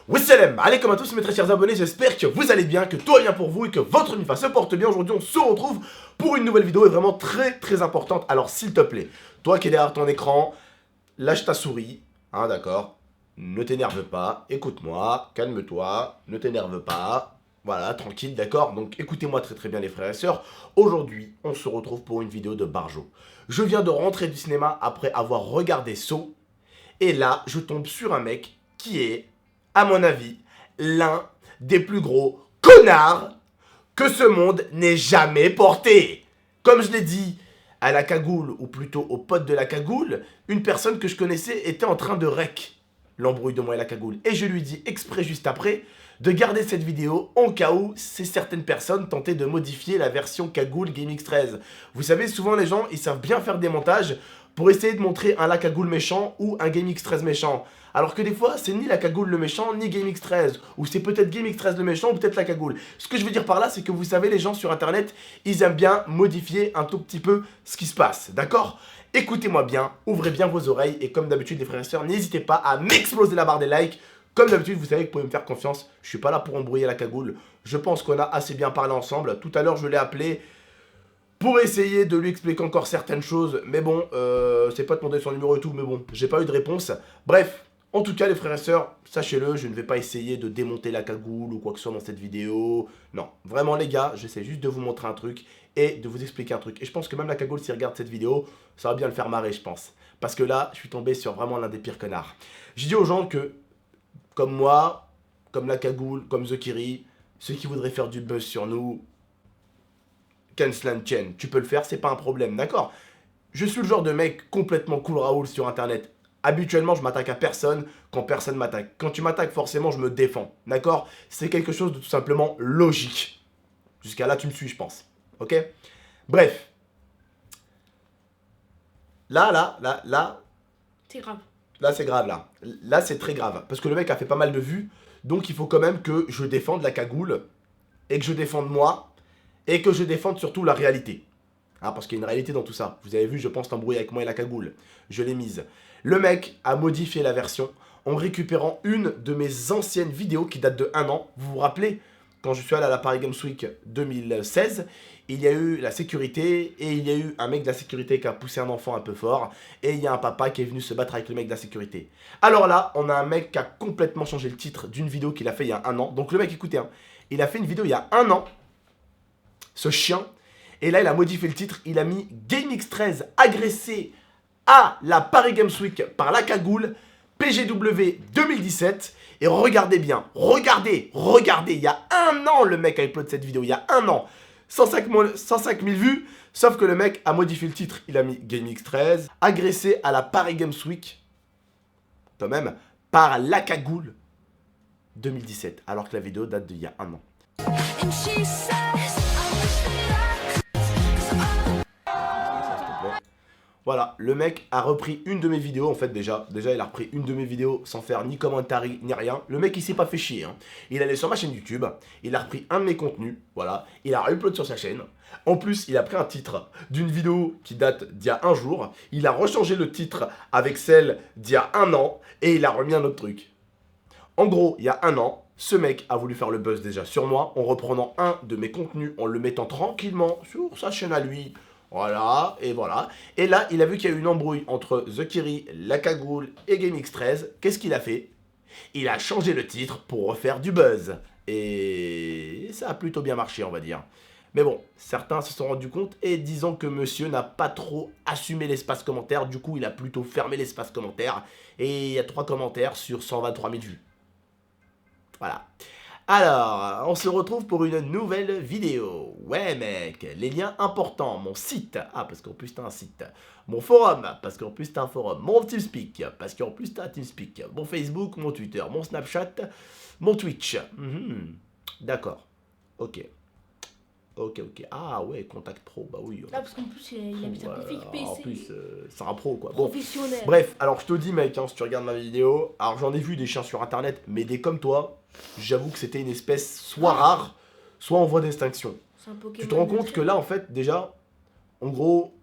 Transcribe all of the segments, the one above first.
Wassalam, allez comme à tous mes très chers abonnés, j'espère que vous allez bien, que tout va bien pour vous et que votre MIFA se porte bien. Aujourd'hui on se retrouve pour une nouvelle vidéo et vraiment très importante. Alors s'il te plaît, toi qui es derrière ton écran, lâche ta souris, hein d'accord, ne t'énerve pas, écoute-moi, calme-toi, ne t'énerve pas, voilà, tranquille, d'accord. Donc écoutez-moi très bien les frères et sœurs. Aujourd'hui on se retrouve pour une vidéo de Barjo. Je viens de rentrer du cinéma après avoir regardé Saw et là je tombe sur un mec qui est, à mon avis, l'un des plus gros connards que ce monde n'ait jamais porté. Comme je l'ai dit à la cagoule, ou plutôt au pote de la cagoule, une personne que je connaissais était en train de rec l'embrouille de moi et la cagoule. Et je lui dis exprès juste après de garder cette vidéo en cas où certaines personnes tentaient de modifier la version cagoule GameX13. Vous savez, souvent les gens, ils savent bien faire des montages pour essayer de montrer un la cagoule méchant ou un GameX13 méchant. Alors que des fois, c'est ni la cagoule le méchant, ni GameX13. Ou c'est peut-être GameX13 le méchant, ou peut-être la cagoule. Ce que je veux dire par là, c'est que vous savez, les gens sur Internet, ils aiment bien modifier un tout petit peu ce qui se passe. D'accord ? Écoutez-moi bien, ouvrez bien vos oreilles. Et comme d'habitude, les frères et sœurs, n'hésitez pas à m'exploser la barre des likes. Comme d'habitude, vous savez que vous pouvez me faire confiance. Je suis pas là pour embrouiller la cagoule. Je pense qu'on a assez bien parlé ensemble. Tout à l'heure, je l'ai appelé pour essayer de lui expliquer encore certaines choses. Mais bon, c'est pas demander son numéro et tout. Mais bon, j'ai pas eu de réponse. Bref. En tout cas, les frères et sœurs, sachez-le, je ne vais pas essayer de démonter la cagoule ou quoi que ce soit dans cette vidéo. Non, vraiment les gars, j'essaie juste de vous montrer un truc et de vous expliquer un truc. Et je pense que même la cagoule, s'il regarde cette vidéo, ça va bien le faire marrer, je pense. Parce que là, je suis tombé sur vraiment l'un des pires connards. Je dis aux gens que, comme moi, comme la cagoule, comme The Kiri, ceux qui voudraient faire du buzz sur nous, Kenslan Chen, tu peux le faire, c'est pas un problème, d'accord? Je suis le genre de mec complètement cool Raoul sur Internet. Habituellement, je m'attaque à personne quand personne m'attaque. Quand tu m'attaques, forcément, je me défends. D'accord? C'est quelque chose de tout simplement logique. Jusqu'à là, tu me suis, je pense. Ok? Bref. Là. C'est grave. Là, c'est grave, là. Là, c'est très grave. Parce que le mec a fait pas mal de vues. Donc, il faut quand même que je défende la cagoule. Et que je défende moi. Et que je défende surtout la réalité. Hein, parce qu'il y a une réalité dans tout ça. Vous avez vu, je pense, t'embrouiller avec moi et la cagoule. Je l'ai mise. Le mec a modifié la version en récupérant une de mes anciennes vidéos qui date de 1 an. Vous vous rappelez, quand je suis allé à la Paris Games Week 2016, il y a eu la sécurité et il y a eu un mec de la sécurité qui a poussé un enfant un peu fort et il y a un papa qui est venu se battre avec le mec de la sécurité. Alors là, on a un mec qui a complètement changé le titre d'une vidéo qu'il a fait il y a 1 an. Donc le mec, écoutez, hein, il a fait une vidéo il y a 1 an, ce chien, et là il a modifié le titre, il a mis GameX13 agressé à la Paris Games Week par la cagoule, PGW 2017. Et regardez bien, regardez, il y a 1 an le mec a upload cette vidéo, il y a 1 an. 105 000 vues, sauf que le mec a modifié le titre, il a mis GameX13, agressé à la Paris Games Week, quand même, par la cagoule 2017, alors que la vidéo date d'il y a 1 an. Voilà, le mec a repris une de mes vidéos, en fait déjà il a repris une de mes vidéos sans faire ni commentaire ni rien. Le mec il s'est pas fait chier, hein. Il allait sur ma chaîne YouTube, il a repris un de mes contenus, voilà, il a upload sur sa chaîne. En plus, il a pris un titre d'une vidéo qui date d'il y a 1 jour, il a rechangé le titre avec celle d'il y a 1 an, et il a remis un autre truc. En gros, il y a 1 an, ce mec a voulu faire le buzz déjà sur moi, en reprenant un de mes contenus, en le mettant tranquillement sur sa chaîne à lui. Voilà, et voilà. Et là, il a vu qu'il y a eu une embrouille entre The Kiri, la cagoule et GameX13. Qu'est-ce qu'il a fait? Il a changé le titre pour refaire du buzz. Et ça a plutôt bien marché, on va dire. Mais bon, certains se sont rendus compte et disant que monsieur n'a pas trop assumé l'espace commentaire. Du coup, il a plutôt fermé l'espace commentaire. Et il y a 3 commentaires sur 123 000 vues. Voilà. Alors, on se retrouve pour une nouvelle vidéo. Ouais mec, les liens importants, mon site, ah parce qu'en plus t'as un site, mon forum, parce qu'en plus t'as un forum, mon TeamSpeak, parce qu'en plus t'as un TeamSpeak, mon Facebook, mon Twitter, mon Snapchat, mon Twitch. D'accord, ok. Ah ouais, contact pro, bah oui. Ah, parce qu'en plus, il a mis sa config PC. En plus, c'est un pro quoi. Professionnel. Bon. Bref, alors je te dis mec, hein, si tu regardes ma vidéo, alors j'en ai vu des chiens sur Internet, mais des comme toi, j'avoue que c'était une espèce soit rare, soit en voie d'extinction. Tu te rends compte que là, en fait, déjà, En gros,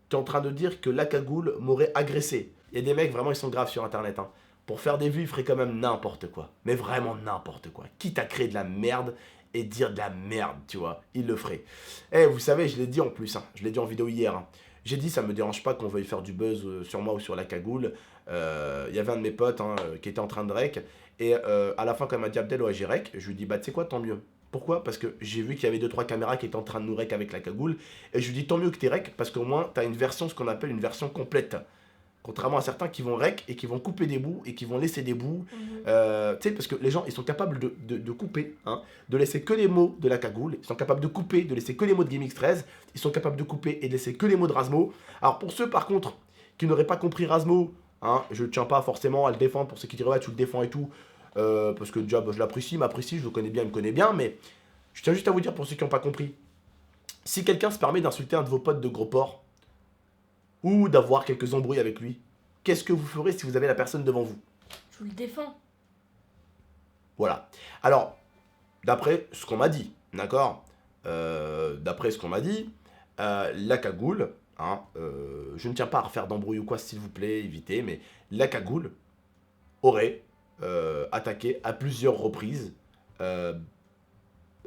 tu es en train de dire que la cagoule m'aurait agressé. Il y a des mecs, vraiment, ils sont graves sur Internet. Hein. Pour faire des vues, ils feraient quand même n'importe quoi. Mais vraiment n'importe quoi. Quitte à créer de la merde et dire de la merde, tu vois. Ils le feraient. Eh, vous savez, je l'ai dit en plus. Hein. Je l'ai dit en vidéo hier. Hein. J'ai dit, ça me dérange pas qu'on veuille faire du buzz sur moi ou sur la cagoule. Il y avait un de mes potes hein, qui était en train de rec. Et à la fin, quand il m'a dit Abdel, ouais, j'ai rec, je lui dis, bah, tu sais quoi, tant mieux. Pourquoi? Parce que j'ai vu qu'il y avait 2-3 caméras qui étaient en train de nous rec avec la cagoule. Et je lui dis, tant mieux que t'es rec, parce qu'au moins, t'as une version, ce qu'on appelle une version complète. Contrairement à certains qui vont rec et qui vont couper des bouts et qui vont laisser des bouts. Tu sais, parce que les gens, ils sont capables de couper, hein, de laisser que les mots de la cagoule. Ils sont capables de couper, de laisser que les mots de GameX13. Ils sont capables de couper et de laisser que les mots de Razmo. Alors pour ceux, par contre, qui n'auraient pas compris Razmo, hein, je ne tiens pas forcément à le défendre. Pour ceux qui diraient, ouais, tu le défends et tout. Parce que déjà, bah, je l'apprécie, il m'apprécie, je le connais bien, il me connaît bien. Mais je tiens juste à vous dire, pour ceux qui n'ont pas compris, si quelqu'un se permet d'insulter un de vos potes de gros porc, ou d'avoir quelques embrouilles avec lui, qu'est-ce que vous ferez si vous avez la personne devant vous? Je vous le défends. Voilà. Alors, d'après ce qu'on m'a dit, d'accord, d'après ce qu'on m'a dit, la cagoule, hein, je ne tiens pas à refaire d'embrouille ou quoi, s'il vous plaît, évitez, mais la cagoule aurait attaqué à plusieurs reprises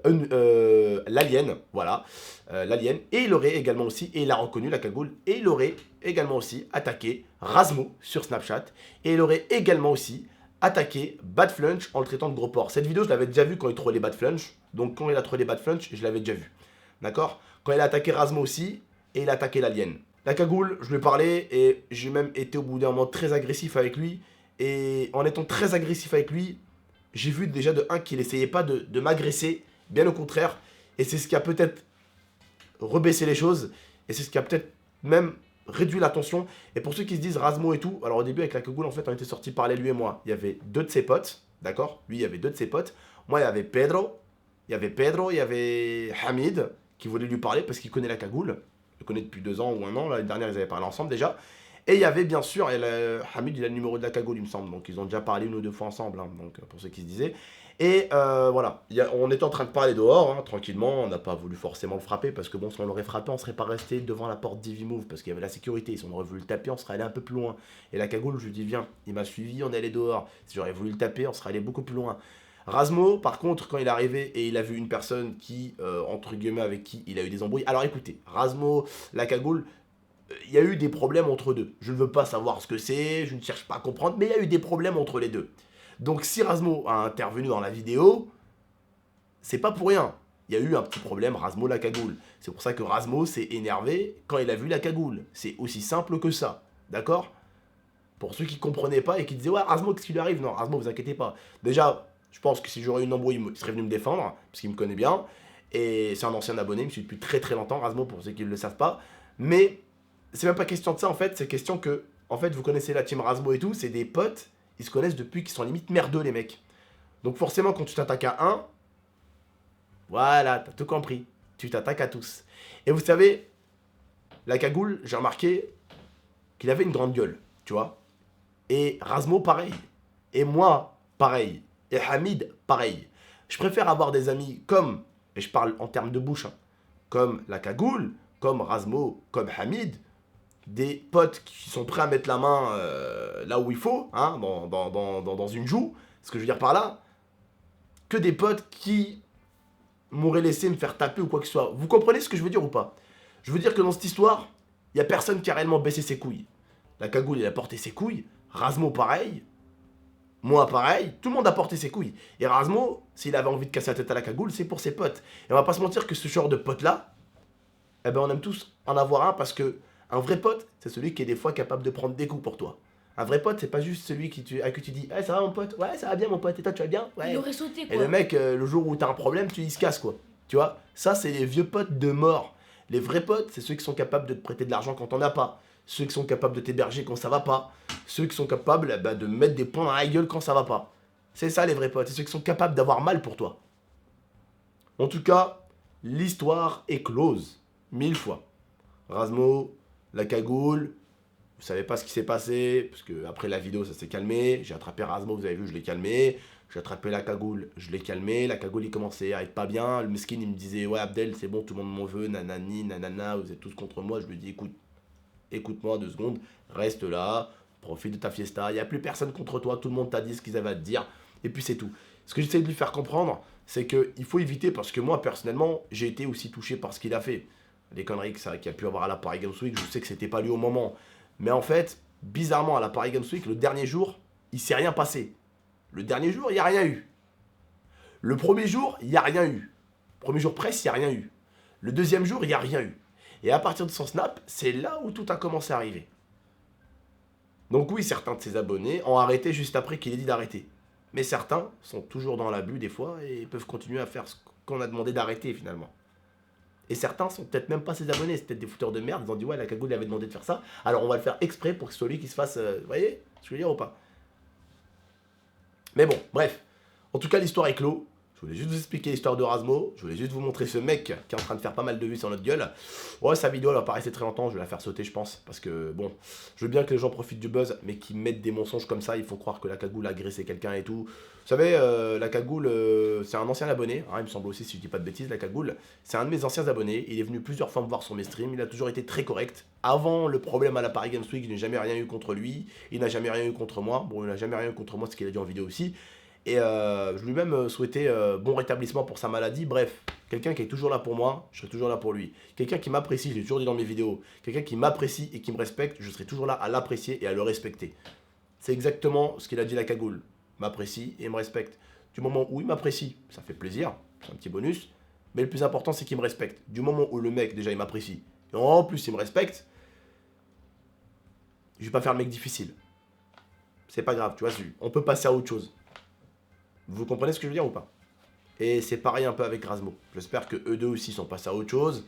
l'alien, voilà, l'alien, et il aurait également aussi, et il a reconnu la cagoule, et il aurait également aussi attaqué Razmo sur Snapchat, et il aurait également aussi attaqué Bad Flunch en le traitant de gros porc. Cette vidéo, je l'avais déjà vue quand il trollait Bad Flunch, donc quand il a trollé Bad Flunch, je l'avais déjà vu, d'accord? Quand il a attaqué Razmo aussi, et il a attaqué l'alien. La cagoule, je lui ai parlé, et j'ai même été au bout d'un moment très agressif avec lui, et en étant très agressif avec lui, j'ai vu déjà de un qu'il essayait pas de m'agresser, bien au contraire, et c'est ce qui a peut-être rebaissé les choses, et c'est ce qui a peut-être même réduit la tension. Et pour ceux qui se disent Razmo et tout, alors au début avec la cagoule, en fait, on était sortis parler lui et moi. Il y avait deux de ses potes, d'accord? Lui, il y avait deux de ses potes. Moi, il y avait Pedro, il y avait Hamid, qui voulait lui parler parce qu'il connaît la cagoule. Il le connaît depuis 2 ans ou 1 an, l'année dernière, ils avaient parlé ensemble déjà. Et il y avait bien sûr, Hamid, il a le numéro de la cagoule, il me semble, donc ils ont déjà parlé 1 ou 2 fois ensemble, hein, donc pour ceux qui se disaient. Et voilà, on était en train de parler dehors, hein, tranquillement, on n'a pas voulu forcément le frapper, parce que bon, si on l'aurait frappé, on serait pas resté devant la porte d'Ivimove, parce qu'il y avait la sécurité, si on aurait voulu le taper, on serait allé un peu plus loin. Et la cagoule, je lui dis, viens, il m'a suivi, on est allé dehors. Si j'aurais voulu le taper, on serait allé beaucoup plus loin. Razmo, par contre, quand il est arrivé et il a vu une personne qui, entre guillemets, avec qui il a eu des embrouilles. Alors écoutez, Razmo, la cagoule, il y a eu des problèmes entre deux. Je ne veux pas savoir ce que c'est, je ne cherche pas à comprendre, mais il y a eu des problèmes entre les deux. Donc si Razmo a intervenu dans la vidéo, c'est pas pour rien. Il y a eu un petit problème, Razmo la cagoule. C'est pour ça que Razmo s'est énervé quand il a vu la cagoule. C'est aussi simple que ça, d'accord? Pour ceux qui comprenaient pas et qui disaient « Ouais, Razmo, qu'est-ce qui lui arrive ?» Non, Razmo, vous inquiétez pas. Déjà, je pense que si j'aurais eu une embrouille, il serait venu me défendre, parce qu'il me connaît bien. Et c'est un ancien abonné, il me suit depuis très très longtemps, Razmo, pour ceux qui ne le savent pas. Mais c'est même pas question de ça, en fait. C'est question que, en fait, vous connaissez la team Razmo et tout, c'est des potes. Ils se connaissent depuis qu'ils sont limite merdeux, les mecs. Donc forcément, quand tu t'attaques à un, voilà, t'as tout compris. Tu t'attaques à tous. Et vous savez, la cagoule, j'ai remarqué qu'il avait une grande gueule, tu vois. Et Razmo, pareil. Et moi, pareil. Et Hamid, pareil. Je préfère avoir des amis comme, et je parle en termes de bouche, hein, comme la cagoule, comme Razmo, comme Hamid, des potes qui sont prêts à mettre la main là où il faut, hein, dans une joue, ce que je veux dire par là, que des potes qui m'auraient laissé me faire taper ou quoi que ce soit. Vous comprenez ce que je veux dire ou pas? Je veux dire que dans cette histoire, il n'y a personne qui a réellement baissé ses couilles. La cagoule, il a porté ses couilles, Razmo pareil, moi pareil, tout le monde a porté ses couilles. Et Razmo, s'il avait envie de casser la tête à la cagoule, c'est pour ses potes. Et on va pas se mentir que ce genre de potes-là, eh ben on aime tous en avoir un parce que un vrai pote, c'est celui qui est des fois capable de prendre des coups pour toi. Un vrai pote, c'est pas juste celui à qui tu dis ça va mon pote? Ouais, ça va bien mon pote. Et toi, tu vas bien? Ouais. Il aurait sauté quoi. Et le mec, le jour où t'as un problème, il se casse quoi. Tu vois? Ça, c'est les vieux potes de mort. Les vrais potes, c'est ceux qui sont capables de te prêter de l'argent quand t'en as pas. Ceux qui sont capables de t'héberger quand ça va pas. Ceux qui sont capables de mettre des poings dans la gueule quand ça va pas. C'est ça les vrais potes. C'est ceux qui sont capables d'avoir mal pour toi. En tout cas, l'histoire est close. 1000 fois. Razmo, la cagoule, vous savez pas ce qui s'est passé, parce que après la vidéo ça s'est calmé, j'ai attrapé Razmo, vous avez vu, je l'ai calmé, J'ai attrapé la cagoule, je l'ai calmé, la cagoule il commençait à être pas bien, le mesquine il me disait ouais Abdel c'est bon tout le monde m'en veut, nanani, nanana, vous êtes tous contre moi, je lui dis écoute-moi 2 secondes, reste là, profite de ta fiesta, il n'y a plus personne contre toi, tout le monde t'a dit ce qu'ils avaient à te dire, et puis c'est tout. Ce que j'essaie de lui faire comprendre, c'est qu'il faut éviter, parce que moi personnellement, j'ai été aussi touché par ce qu'il a fait. Les conneries qu'il a pu avoir à la Paris Games Week, je sais que c'était pas lui au moment, mais en fait, bizarrement à la Paris Games Week, le dernier jour, il s'est rien passé. Le dernier jour, il n'y a rien eu. Le premier jour, il n'y a rien eu. Premier jour presse, il n'y a rien eu. Le deuxième jour, il n'y a rien eu. Et à partir de son snap, c'est là où tout a commencé à arriver. Donc oui, certains de ses abonnés ont arrêté juste après qu'il ait dit d'arrêter. Mais certains sont toujours dans l'abus des fois et peuvent continuer à faire ce qu'on a demandé d'arrêter finalement. Et certains sont peut-être même pas ses abonnés, c'est peut-être des fouteurs de merde, ils ont dit ouais la cagoule avait demandé de faire ça, alors on va le faire exprès pour que ce soit lui qui se fasse... vous voyez ce que je veux dire ou pas? Mais bon, bref. En tout cas, l'histoire est clos. Je voulais juste vous expliquer l'histoire de Razmo. Je voulais juste vous montrer ce mec qui est en train de faire pas mal de vues sur notre gueule. Ouais, sa vidéo, elle va pas rester très longtemps. Je vais la faire sauter, je pense. Parce que, bon, je veux bien que les gens profitent du buzz, mais qu'ils mettent des mensonges comme ça. Il faut croire que la cagoule a agressé quelqu'un et tout. Vous savez, la cagoule, c'est un ancien abonné. Hein, il me semble aussi, si je dis pas de bêtises, la cagoule. C'est un de mes anciens abonnés. Il est venu plusieurs fois me voir sur mes streams. Il a toujours été très correct. Avant le problème à la Paris Games Week, je n'ai jamais rien eu contre lui. Il n'a jamais rien eu contre moi. Bon, il n'a jamais rien eu contre moi, ce qu'il a dit en vidéo aussi. Et je lui ai même souhaité bon rétablissement pour sa maladie. Bref, quelqu'un qui est toujours là pour moi, je serai toujours là pour lui. Quelqu'un qui m'apprécie, je l'ai toujours dit dans mes vidéos. Quelqu'un qui m'apprécie et qui me respecte, je serai toujours là à l'apprécier et à le respecter. C'est exactement ce qu'il a dit la cagoule. M'apprécie et me respecte. Du moment où il m'apprécie, ça fait plaisir, c'est un petit bonus. Mais le plus important, c'est qu'il me respecte. Du moment où le mec, déjà, il m'apprécie, et en plus, il me respecte, je vais pas faire le mec difficile. C'est pas grave, tu vois, on peut passer à autre chose. Vous comprenez ce que je veux dire ou pas? Et c'est pareil un peu avec Razmo. J'espère que eux deux aussi sont passés à autre chose.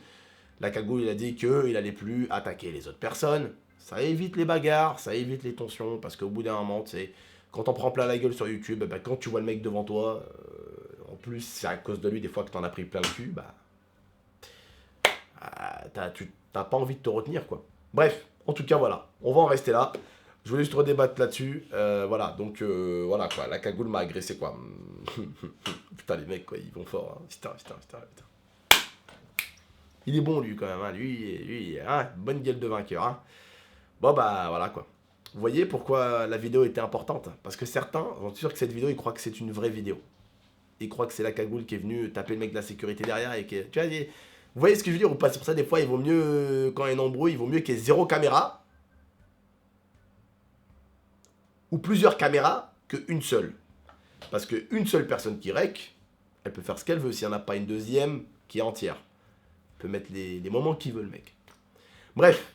La cagoule, il a dit qu'il allait plus attaquer les autres personnes. Ça évite les bagarres, ça évite les tensions, parce qu'au bout d'un moment, tu sais, quand on prend plein la gueule sur YouTube, bah, quand tu vois le mec devant toi, en plus, c'est à cause de lui des fois que t'en as pris plein le cul, bah... t'as pas envie de te retenir, quoi. Bref, en tout cas, voilà. On va en rester là. Je voulais juste redébattre là-dessus. Voilà, donc voilà quoi. La cagoule m'a agressé quoi. Putain, les mecs quoi, ils vont fort. Hein. Putain. Il est bon lui quand même. Hein. Lui hein, bonne gueule de vainqueur. Hein. Bon bah voilà quoi. Vous voyez pourquoi la vidéo était importante? Parce que certains, j'en suis sûr que cette vidéo, ils croient que c'est une vraie vidéo. Ils croient que c'est la cagoule qui est venue taper le mec de la sécurité derrière et que. Tu vois, vous voyez ce que je veux dire ou pas? C'est pour ça des fois, il vaut mieux, quand il y a une embrouille, il vaut mieux qu'il y ait 0 caméra. Ou plusieurs caméras qu'une seule. Parce qu'une seule personne qui rec, elle peut faire ce qu'elle veut s'il n'y en a pas une deuxième qui est entière. Elle peut mettre les moments qu'il veut le mec. Bref,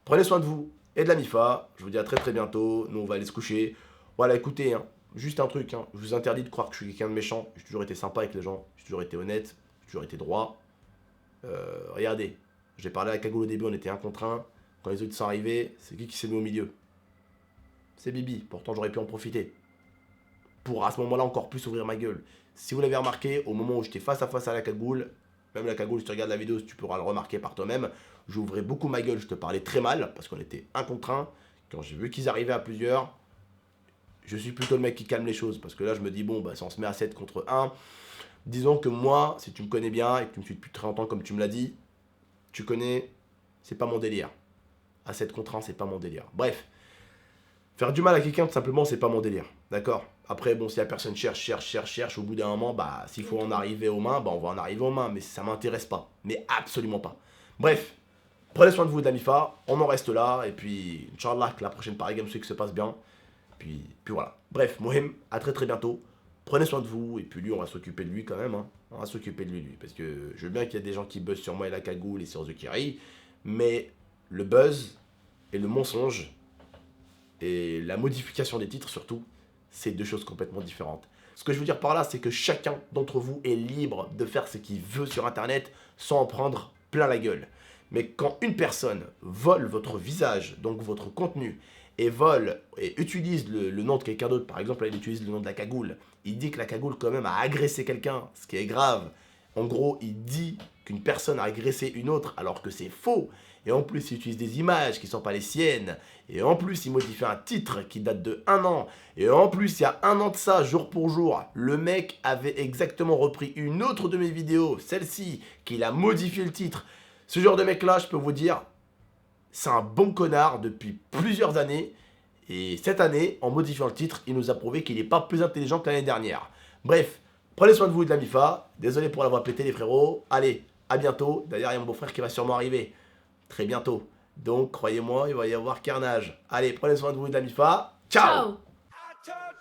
prenez soin de vous et de la MIFA. Je vous dis à très très bientôt. Nous on va aller se coucher. Voilà, écoutez, hein, juste un truc. Hein, je vous interdis de croire que je suis quelqu'un de méchant. J'ai toujours été sympa avec les gens. J'ai toujours été honnête. J'ai toujours été droit. Regardez, j'ai parlé à la cagoule au début, on était 1 contre 1. Quand les autres sont arrivés, c'est qui s'est mis au milieu? C'est Bibi, pourtant j'aurais pu en profiter. Pour à ce moment-là encore plus ouvrir ma gueule. Si vous l'avez remarqué, au moment où j'étais face à face à la cagoule, même la cagoule, si tu regardes la vidéo, tu pourras le remarquer par toi-même, j'ouvrais beaucoup ma gueule, je te parlais très mal, parce qu'on était 1 contre 1. Quand j'ai vu qu'ils arrivaient à plusieurs, je suis plutôt le mec qui calme les choses, parce que là je me dis, bon, bah, si on se met à 7 contre 1, disons que moi, si tu me connais bien, et que tu me suis depuis très longtemps comme tu me l'as dit, tu connais, c'est pas mon délire. À 7 contre 1, c'est pas mon délire. Bref. Faire du mal à quelqu'un, tout simplement, c'est pas mon délire. D'accord? Après, bon, si la personne cherche, au bout d'un moment, bah, s'il faut en arriver aux mains, bah, on va en arriver aux mains. Mais ça m'intéresse pas. Mais absolument pas. Bref, prenez soin de vous, de la MIFA. On en reste là. Et puis, Inch'Allah, que la prochaine Paris Games Week se passe bien. Puis voilà. Bref, Mohem, à très très bientôt. Prenez soin de vous. Et puis lui, on va s'occuper de lui quand même. Hein. On va s'occuper de lui. Parce que je veux bien qu'il y ait des gens qui buzzent sur moi et la cagoule et sur The Kiri. Mais le buzz et le mensonge et la modification des titres surtout, c'est 2 choses complètement différentes. Ce que je veux dire par là, c'est que chacun d'entre vous est libre de faire ce qu'il veut sur internet sans en prendre plein la gueule. Mais quand une personne vole votre visage, donc votre contenu, et vole et utilise le nom de quelqu'un d'autre, par exemple là il utilise le nom de la cagoule, il dit que la cagoule quand même a agressé quelqu'un, ce qui est grave. En gros, il dit qu'une personne a agressé une autre alors que c'est faux, et en plus il utilise des images qui ne sont pas les siennes, et en plus il modifie un titre qui date de 1 an, et en plus il y a 1 an de ça, jour pour jour, le mec avait exactement repris une autre de mes vidéos, celle-ci, qu'il a modifié le titre. Ce genre de mec là, je peux vous dire, c'est un bon connard depuis plusieurs années, et cette année, en modifiant le titre, il nous a prouvé qu'il n'est pas plus intelligent que l'année dernière. Bref, prenez soin de vous et de la MIFA. Désolé pour l'avoir pété les frérots. Allez, à bientôt. D'ailleurs, il y a mon beau-frère qui va sûrement arriver. Très bientôt. Donc, croyez-moi, il va y avoir carnage. Allez, prenez soin de vous et de la MIFA. Ciao. Ciao.